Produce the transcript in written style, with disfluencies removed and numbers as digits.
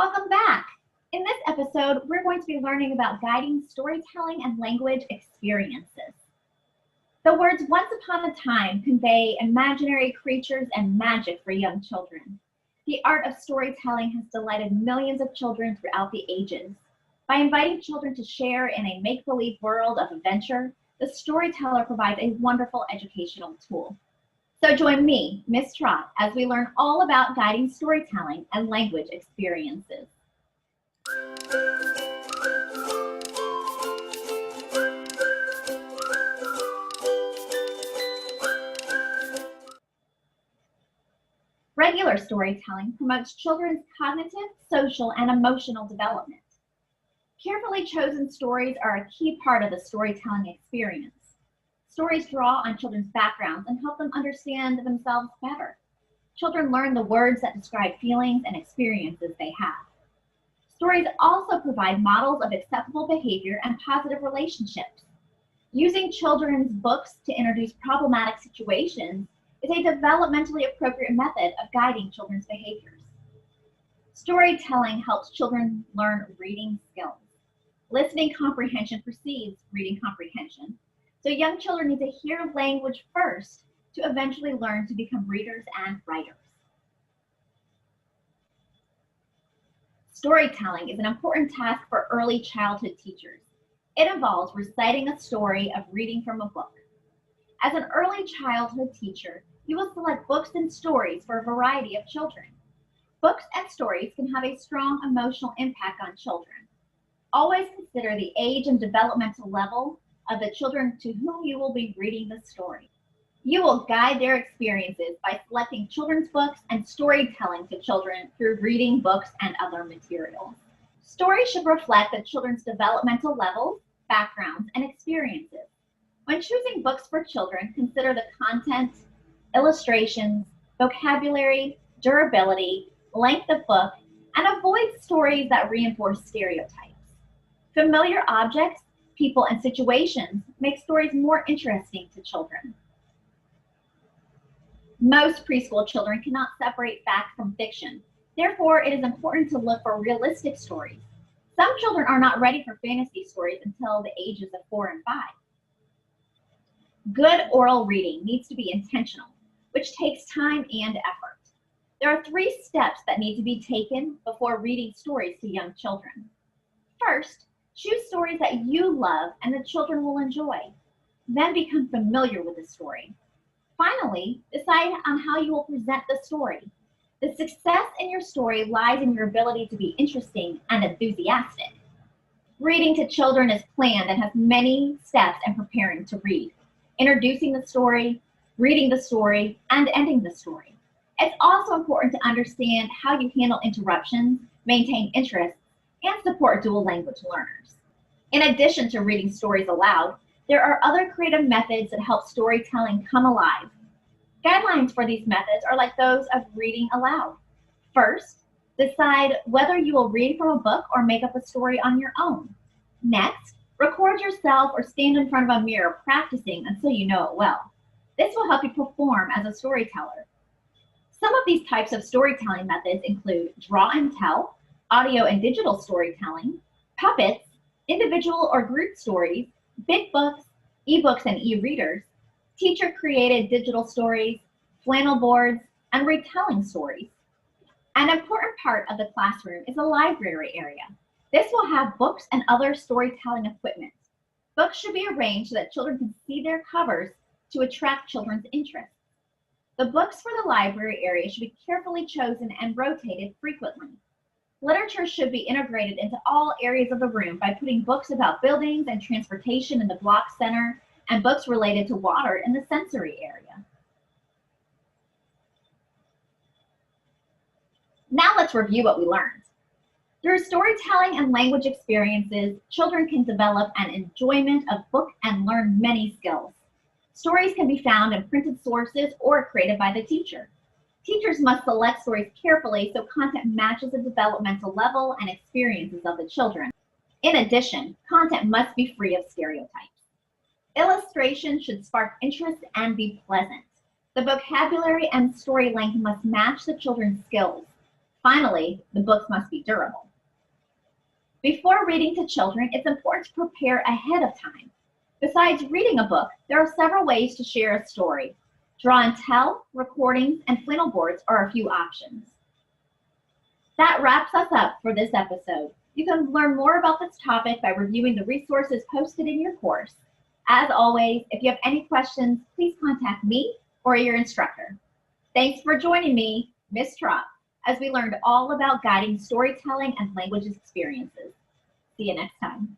Welcome back. In this episode, we're going to be learning about guiding storytelling and language experiences. The words once upon a time convey imaginary creatures and magic for young children. The art of storytelling has delighted millions of children throughout the ages. By inviting children to share in a make-believe world of adventure, the storyteller provides a wonderful educational tool. So join me, Miss Trot, as we learn all about guiding storytelling and language experiences. Regular storytelling promotes children's cognitive, social, and emotional development. Carefully chosen stories are a key part of the storytelling experience. Stories draw on children's backgrounds and help them understand themselves better. Children learn the words that describe feelings and experiences they have. Stories also provide models of acceptable behavior and positive relationships. Using children's books to introduce problematic situations is a developmentally appropriate method of guiding children's behaviors. Storytelling helps children learn reading skills. Listening comprehension precedes reading comprehension. So young children need to hear language first to eventually learn to become readers and writers. Storytelling is an important task for early childhood teachers. It involves reciting a story of reading from a book. As an early childhood teacher, you will select books and stories for a variety of children. Books and stories can have a strong emotional impact on children. Always consider the age and developmental level of the children to whom you will be reading the story. You will guide their experiences by selecting children's books and storytelling to children through reading books and other materials. Stories should reflect the children's developmental levels, backgrounds, and experiences. When choosing books for children, consider the content, illustrations, vocabulary, durability, length of book, and avoid stories that reinforce stereotypes. Familiar objects, people, and situations make stories more interesting to children. Most preschool children cannot separate fact from fiction. Therefore, it is important to look for realistic stories. Some children are not ready for fantasy stories until the ages of 4 and 5. Good oral reading needs to be intentional, which takes time and effort. There are 3 steps that need to be taken before reading stories to young children. First, choose stories that you love and the children will enjoy. Then become familiar with the story. Finally, decide on how you will present the story. The success in your story lies in your ability to be interesting and enthusiastic. Reading to children is planned and has many steps in preparing to read. Introducing the story, reading the story, and ending the story. It's also important to understand how you handle interruptions, maintain interest, and support dual language learners. In addition to reading stories aloud, there are other creative methods that help storytelling come alive. Guidelines for these methods are like those of reading aloud. First, decide whether you will read from a book or make up a story on your own. Next, record yourself or stand in front of a mirror practicing until you know it well. This will help you perform as a storyteller. Some of these types of storytelling methods include draw and tell, audio and digital storytelling, puppets, individual or group stories, big books, ebooks and e-readers, teacher-created digital stories, flannel boards, and retelling stories. An important part of the classroom is the library area. This will have books and other storytelling equipment. Books should be arranged so that children can see their covers to attract children's interest. The books for the library area should be carefully chosen and rotated frequently. Literature should be integrated into all areas of the room by putting books about buildings and transportation in the block center and books related to water in the sensory area. Now let's review what we learned. Through storytelling and language experiences, children can develop an enjoyment of book and learn many skills. Stories can be found in printed sources or created by the teacher. Teachers must select stories carefully so content matches the developmental level and experiences of the children. In addition, content must be free of stereotypes. Illustration should spark interest and be pleasant. The vocabulary and story length must match the children's skills. Finally, the books must be durable. Before reading to children, it's important to prepare ahead of time. Besides reading a book, there are several ways to share a story. Draw and tell, recordings, and flannel boards are a few options. That wraps us up for this episode. You can learn more about this topic by reviewing the resources posted in your course. As always, if you have any questions, please contact me or your instructor. Thanks for joining me, Ms. Trop, as we learned all about guiding storytelling and language experiences. See you next time.